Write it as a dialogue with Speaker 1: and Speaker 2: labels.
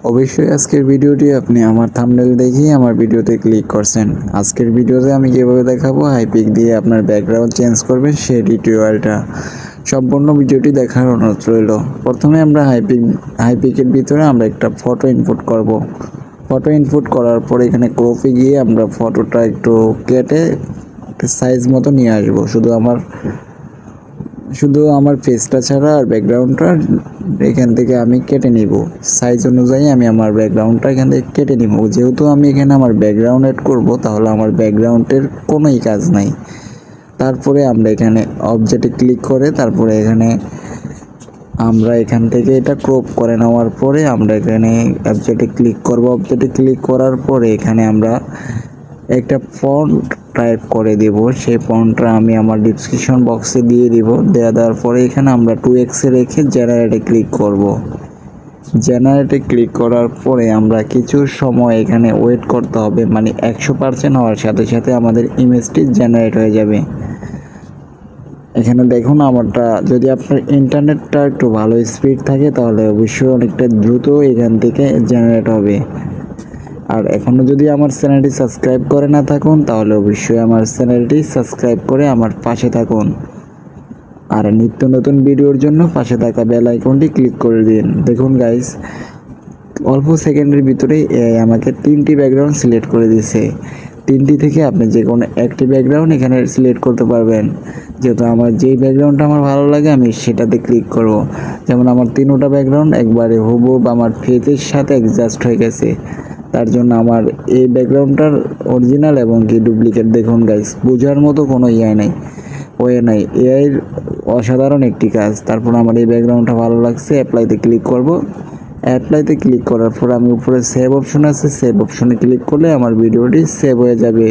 Speaker 1: অবশ্যই আজকের ভিডিওটি আপনি আমার থাম্বনেল দেখেই আমার ভিডিওতে ক্লিক করছেন। আজকের ভিডিওতে আমি কিভাবে দেখাবো হাইপিক দিয়ে আপনার ব্যাকগ্রাউন্ড চেঞ্জ করবেন সেই টিউটোরিয়ালটা। সম্পূর্ণ ভিডিওটি দেখার অনুরোধ রইল। প্রথমে আমরা হাইপিকের ভিতরে আমরা একটা ফটো ইনপুট করব। ফটো ইনপুট করার পর এখানে ক্রপে গিয়ে আমরা ফটোটা একটু কেটে সাইজ মতো নিয়ে আসবো। শুধু আমার ফেসটা ছাড়া আর ব্যাকগ্রাউন্ডটা এখান থেকে আমি কেটে নিব। সাইজ অনুযায়ী আমি আমার ব্যাকগ্রাউন্ডটা এখান থেকে কেটে নিব। যেহেতু আমি এখানে আমার ব্যাকগ্রাউন্ড অ্যাড করব, তাহলে আমার ব্যাকগ্রাউন্ডের কোনোই কাজ নাই। তারপরে আমরা এখানে অবজেক্টে ক্লিক করে তারপরে আমরা এখান থেকে এটা ক্রপ করে নেওয়ার পরে আমরা এখানে অবজেক্টে ক্লিক করব। অবজেক্টে ক্লিক করার পরে এখানে আমরা একটা ফন্ট টাইপ করে দেব। সেই ফন্টটা আমি আমার ডেসক্রিপশন বক্সে দিয়ে দিব। দেওয়ার পরে এখানে আমরা 2x রেখে জেনারেটে ক্লিক করব। জেনারেটে ক্লিক করার পরে আমরা কিছু সময় এখানে ওয়েট করতে হবে, মানে 100% হওয়ার সাথে সাথে আমাদের ইমেজটি জেনারেট হয়ে যাবে। এখানে দেখুন আমারটা, যদি আপনার ইন্টারনেটটা একটু ভালো স্পিড থাকে তাহলে অবশ্যই অনেকটা দ্রুত এখান থেকে জেনারেট হবে। আর এখনও যদি আমার চ্যানেলটি সাবস্ক্রাইব করে না থাকুন তাহলে অবশ্যই আমার চ্যানেলটি সাবস্ক্রাইব করে আমার পাশে থাকুন। আর নিত্য নতুন ভিডিওর জন্য পাশে থাকা বেল আইকনটি ক্লিক করে দিন। দেখুন গাইস, অল্প সেকেন্ডের ভিতরেই আমাকে 3টি ব্যাকগ্রাউন্ড সিলেক্ট করে দিয়েছে। 3টি থেকে আপনি যে কোনো একটি ব্যাকগ্রাউন্ড এখানে সিলেক্ট করতে পারবেন। যেহেতু আমার যেই ব্যাকগ্রাউন্ডটা আমার ভালো লাগে আমি সেটাতে ক্লিক করব। যেমন আমার 3টা ব্যাকগ্রাউন্ড একবারে হুবহু আমার ফেসের সাথে অ্যাডজাস্ট হয়ে গেছে। তার জন্য আমার এই ব্যাকগ্রাউন্ডটার অরিজিনাল এবং কি ডুপ্লিকেট দেখুন গাইস, বোঝার মতো কোনো ওয়ে নাই। এআইয়ের অসাধারণ একটি কাজ। তারপর আমার এই ব্যাকগ্রাউন্ডটা ভালো লাগছে, অ্যাপ্লাইতে ক্লিক করব। অ্যাপ্লাইতে ক্লিক করার পর আমি উপরে সেভ অপশন আছে, সেভ অপশনে ক্লিক করলে আমার ভিডিওটি সেভ হয়ে যাবে।